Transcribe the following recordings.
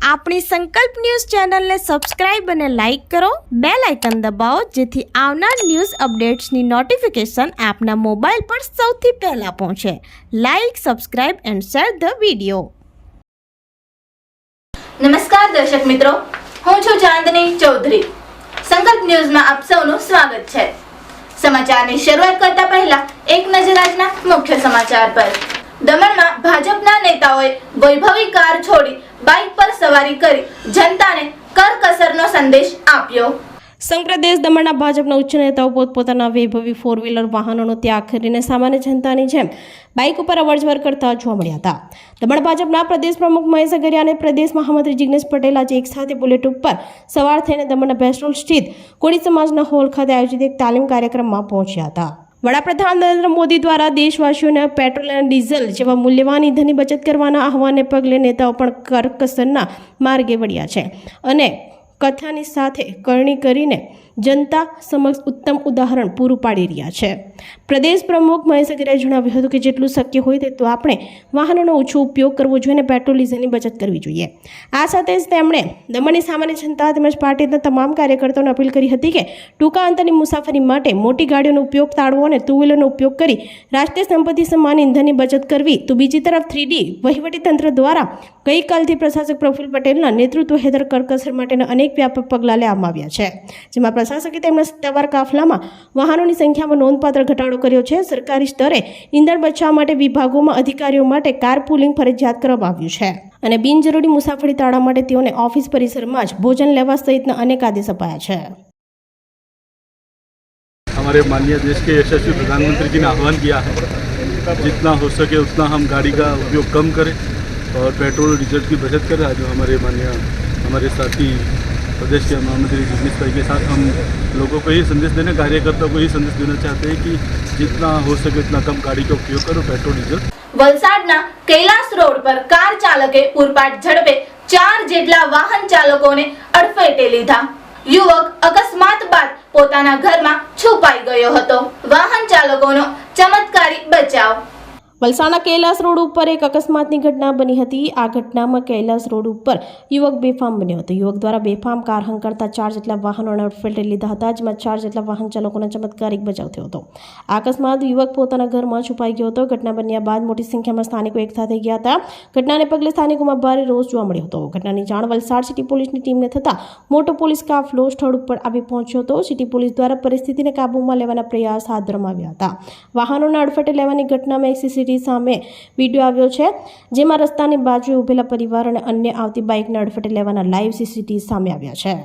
આપણી સંકલ્પ ન્યૂઝ ચેનલને સબસ્ક્રાઇબ અને લાઇક કરો, બેલ આઇકન દબાવો જેથી આવનાર ન્યૂઝ અપડેટ્સની નોટિફિકેશન આપના મોબાઈલ પર સૌથી પહેલા પહોંચે. Like, subscribe and share the video. નમસ્કાર દર્શક મિત્રો, હું છું ચાંદની ચૌધરી. સંકલ્પ ન્યૂઝમાં આપ સૌનું સ્વાગત છે. સમાચારની શરૂઆત કરતા પહેલા એક નજર આજના મુખ્ય સમાચાર પર. દમણમાં ભાજપના નેતાઓએ વૈભવી કાર છોડી બાઇક પર સવારી કરી જનતાને કરકસરનો સંદેશ આપ્યો. સંપ્રદેશ દમણના ભાજપના ઉચ્ચ નેતાઓ પોતપોતાના વૈભવી ફોર વ્હીલર વાહનોનો ત્યાગ કરીને સામાન્ય જનતાની જેમ બાઇક ઉપર અવરજવર કરતા જોવા મળ્યા હતા. દમણ ભાજપના પ્રદેશ પ્રમુખ મહેશ અગરિયા અને પ્રદેશ મહામંત્રી જિગ્નેશ પટેલ આજે એક સાથે બુલેટ ઉપર સવાર થઈને દમણના બેસ્ટોલ સ્થિત કોળી સમાજના હોલ ખાતે આયોજિત એક તાલીમ કાર્યક્રમમાં પહોંચ્યા હતા. વડાપ્રધાન નરેન્દ્ર મોદી દ્વારા દેશવાસીઓને પેટ્રોલ અને ડીઝલ જેવા મૂલ્યવાન ઈંધણની બચત કરવાના આહવાનને પગલે નેતાઓ પણ કરકસરના માર્ગે વળ્યા છે અને કથાની સાથે કરણી કરીને જનતા સમક્ષ ઉત્તમ ઉદાહરણ પૂરું પાડી રહ્યા છે. પ્રદેશ પ્રમુખ મહેશ અગરિયાએ જણાવ્યું હતું કે જેટલું શક્ય હોય તેટલું આપણે વાહનોનો ઓછો ઉપયોગ કરવો જોઈએ અને પેટ્રોલ ડીઝલની બચત કરવી જોઈએ. આ સાથે જ તેમણે દમણની સામાન્ય જનતા તેમજ પાર્ટીના તમામ કાર્યકર્તાઓને અપીલ કરી હતી કે ટૂંકા અંતરની મુસાફરી માટે મોટી ગાડીઓનો ઉપયોગ ટાળવો અને ટુ વ્હીલરનો ઉપયોગ કરી રાષ્ટ્રીય સંપત્તિ સમાન ઈંધણની બચત કરવી. તો બીજી તરફ 3D વહીવટીતંત્ર દ્વારા ગઈકાલથી પ્રશાસક પ્રફુલ્લ પટેલના નેતૃત્વ હેઠળ કરકસર માટેના અનેક વ્યાપક પગલાં લેવામાં આવ્યા છે, જેમાં પ્રશાસકે તેમના સત્તાવાર કાફલામાં વાહનોની સંખ્યામાં નોંધપાત્ર ઘટાડો કર્યો છે. સરકારી સ્તરે ઈંધણ બચાવવા માટે વિભાગોમાં અધિકારીઓ માટે કાર પુલિંગ ફરજિયાત કરવામાં આવ્યું છે અને બિનજરૂરી મુસાફરી ટાળવા માટે તેઓને ઓફિસ પરિસરમાં જ ભોજન લેવા સહિતના અનેક આદેશ અપાયા છે. हमारे माननीय देश के यशस्वी प्रधानमंत्री जी ने आह्वान किया है जितना हो सके उतना हम गाड़ी का उपयोग कम करें और पेट्रोल डीजल की बचत करें. आज हमारे माननीय हमारे साथी प्रदेश के महामंत्री जिग्नेश भाई के साथ हम लोगों को ये संदेश देने, कार्यकर्ताओं को ये संदेश देना चाहते हैं कि जितना हो सके उतना कम गाड़ी का उपयोग करो, पेट्रोल डीजल. વલસાડના કૈલાસ રોડ પર કાર ચાલકે પૂરપાટ ઝડપે 4 જેટલા વાહન ચાલકોને અડફેટે લીધા. યુવક અકસ્માત બાદ પોતાના ઘરમાં છુપાઈ ગયો હતો. વાહન ચાલકોનો ચમત્કારી બચાવ. વલસાડના કૈલાસ રોડ ઉપર એક અકસ્માતની ઘટના બની હતી. આ ઘટનામાં કૈલાસ રોડ ઉપર યુવક બેફામ બન્યો હતો. યુવક દ્વારા બેફામ કાર હંકારતા 4 જેટલા વાહનોને અડફેટે લીધા હતા, જેમાં 4 જેટલા વાહન ચાલકોનો ચમત્કારિક બચાવ થયો હતો. આ અકસ્માત યુવક પોતાના ઘરમાં છુપાઈ ગયો હતો. ઘટના બન્યા બાદ મોટી સંખ્યામાં સ્થાનિકો એકઠા થઈ ગયા હતા. ઘટનાને પગલે સ્થાનિકોમાં ભારે રોષ જોવા મળ્યો હતો. ઘટનાની જાણ વલસાડ સિટી પોલીસની ટીમને થતાં મોટો પોલીસ કાફલો સ્થળ ઉપર આવી પહોંચ્યો હતો. સિટી પોલીસ દ્વારા પરિસ્થિતિને કાબૂમાં લેવાના પ્રયાસ હાથ ધરવામાં આવ્યા હતા. વાહનોને અડફેટે લેવાની ઘટનામાં એક સીસીટીવી સામે વિડીયો આવ્યો છે, જેમાં રસ્તાની બાજુએ ઉભેલા પરિવાર અને અન્ય આવતી બાઇકને અડફેટે લેવાના લાઈવ સીસીટીવી સામે આવ્યા છે.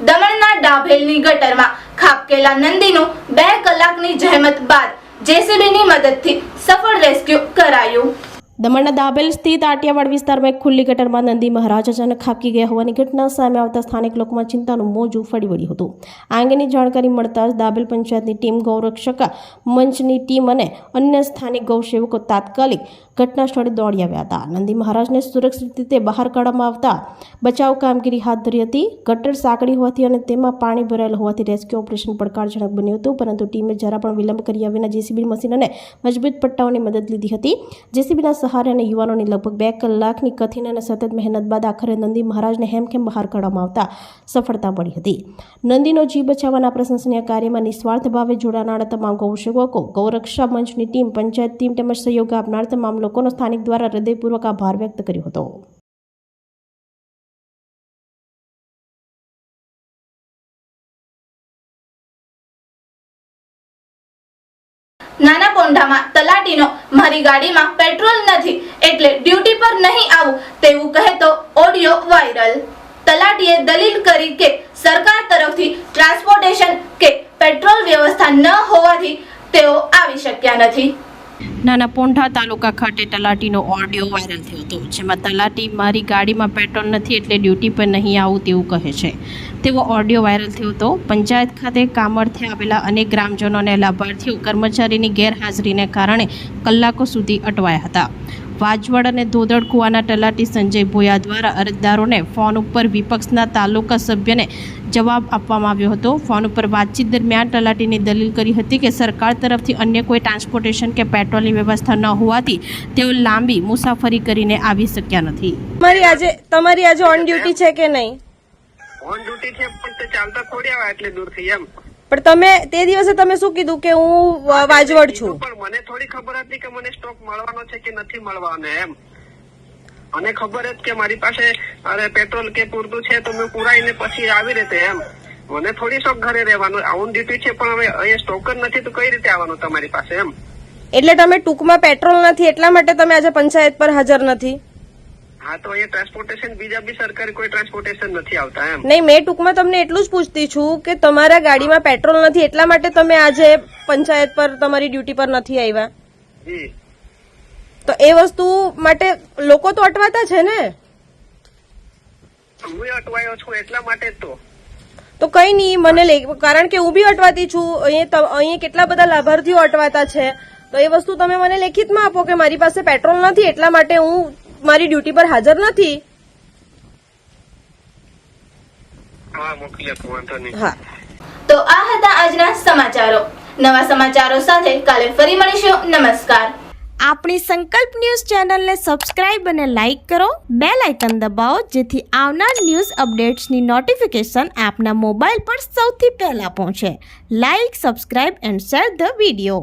દમણના ડાભેલની ગટરમાં ખાબકેલા નંદીનું 2 કલાકની જહેમત બાદ જેસીબીની મદદથી સફળ રેસ્ક્યુ કરાયું. દમણના દાભેલ સ્થિત આટિયાવાડ વિસ્તારમાં એક ખુલ્લી ગટરમાં નંદી મહારાજ અચાનક ખાબકી ગયા હોવાની ઘટના સામે આવતા સ્થાનિક લોકોમાં ચિંતાનું મોજું ફરી વળ્યું હતું. આ અંગેની જાણકારી મળતા જ દાભેલ પંચાયતની ટીમ, ગૌરક્ષક મંચની ટીમ અને અન્ય સ્થાનિક ગૌસેવકો તાત્કાલિક ઘટના સ્થળે દોડી આવ્યા હતા. નંદી મહારાજને સુરક્ષિત રીતે બહાર કાઢવામાં આવતા બચાવ કામગીરી હાથ ધરી હતી. ગટર સાંકડી હોવાથી અને તેમાં પાણી ભરાયેલ હોવાથી રેસ્ક્યુ ઓપરેશન પડકારજનક બન્યું હતું, પરંતુ ટીમે જરા પણ વિલંબ કર્યા વિના જેસીબી મશીન અને મજબૂત પટ્ટાઓની મદદ લીધી હતી. જેસીબીના સહારે અને યુવાનોની લગભગ 2 કલાકની કઠિન અને સતત મહેનત બાદ આખરે નંદી મહારાજને હેમખેમ બહાર કાઢવામાં આવતા સફળતા મળી હતી. નંદીનો જીવ બચાવવાના પ્રશંસનીય કાર્યમાં નિસ્વાર્થ ભાવે જોડાનાર તમામ ગૌસેવકો, ગૌરક્ષા મંચની ટીમ, પંચાયત ટીમ તેમજ સહયોગ આપનાર તમામ લોકોનો સ્થાનિક દ્વારા હૃદયપૂર્વક આભાર વ્યક્ત કર્યો હતો. નાના પોંઢામાં તલાટીનો મારી ગાડીમાં પેટ્રોલ નથી એટલે ડ્યુટી પર નહીં આવું તેવું કહેતો ઓડિયો વાયરલ. તલાટીએ દલીલ કરી કે સરકાર તરફથી ટ્રાન્સપોર્ટેશન કે પેટ્રોલ વ્યવસ્થા ન હોવાથી તેઓ આવી શક્યા નથી. નાના પોંઢા તાલુકા ખાતે તલાટીનો ઓડિયો વાયરલ થયો હતો, જેમાં તલાટી મારી ગાડીમાં પેટ્રોલ નથી એટલે ડ્યુટી પર નહીં આવું તેવું કહે છે તેવો ઓડિયો વાયરલ થયો હતો. પંચાયત ખાતે કામરથી આવેલા અનેક ગ્રામજનો અને લાભાર્થીઓ કર્મચારીની ગેરહાજરીને કારણે કલાકો સુધી અટવાયા હતા. વાજવડ અને ધોદડ કુવાના તલાટી સંજય ભોયા દ્વારા અરજદારોને ફોન ઉપર વિપક્ષના તાલુકા સભ્યને જવાબ આપવામાં આવ્યો હતો. ફોન ઉપર વાતચીત દરમિયાન તલાટીની દલીલ કરી હતી કે સરકાર તરફથી અન્ય કોઈ ટ્રાન્સપોર્ટેશન કે પેટ્રોલની વ્યવસ્થા ન હોવાથી તેઓ લાંબી મુસાફરી કરીને આવી શક્યા નથી. તમારી આજે ઓન ડ્યુટી છે કે નહીં? ઓન ડ્યુટી છે પણ તે ચાલતા થોડી આવે એટલી દૂરથી એમ. પણ તમે તે દિવસે તમે શું કીધું કે હું વાજવડ છું? પણ મને થોડી ખબર હતી કે મને સ્ટોક મળવાનો છે કે નથી મળવાનો એમ. મને ખબર જ કે મારી પાસે અરે પેટ્રોલ કે પૂરતું છે તો મેં પુરાઈને પછી આવી રીતે એમ. મને થોડી શોખ ઘરે રહેવાનું, ઓન ડ્યુટી છે પણ હવે અહીંયા સ્ટોક જ નથી તો કઈ રીતે આવવાનું તમારી પાસે એમ. એટલે તમે ટૂંકમાં પેટ્રોલ નથી એટલા માટે તમે આજે પંચાયત પર હાજર નથી? હા, તો અહીંયા ટ્રાન્સપોર્ટેશન બીજા બી સરકારી કોઈ ટ્રાન્સપોર્ટેશન નથી આવતા એમ. નહીં, મેં ટૂંકમાં તમને એટલું જ પૂછતી છું કે તમારા ગાડીમાં પેટ્રોલ નથી એટલા માટે તમે આજે પંચાયત પર તમારી ડ્યુટી પર નથી આવ્યા. જી. તો એ વસ્તુ માટે લોકો તો અટવાતા છે ને? હું અટવાયો છું એટલા માટે જ તો કઈ નહીં, કારણ કે હું બી અટવાતી છું. અહીં કેટલા બધા લાભાર્થીઓ અટવાતા છે, તો એ વસ્તુ તમે મને લેખિતમાં આપો કે મારી પાસે પેટ્રોલ નથી એટલા માટે હું મારી ડ્યુટી પર હાજર નથી. હા, મોકલી આપો, વાંધો નહીં. હા, તો આ હતા આજના સમાચારો. નવા સમાચારો સાથે કાલે ફરી મળીશું. નમસ્કાર. આપણી સંકલ્પ ન્યૂઝ ચેનલને સબસ્ક્રાઇબ અને લાઇક કરો, બેલ આઇકન દબાવો જેથી આવનાર ન્યૂઝ અપડેટ્સની નોટિફિકેશન આપના મોબાઈલ પર સૌથી પહેલા પહોંચે. Like, subscribe and share the video.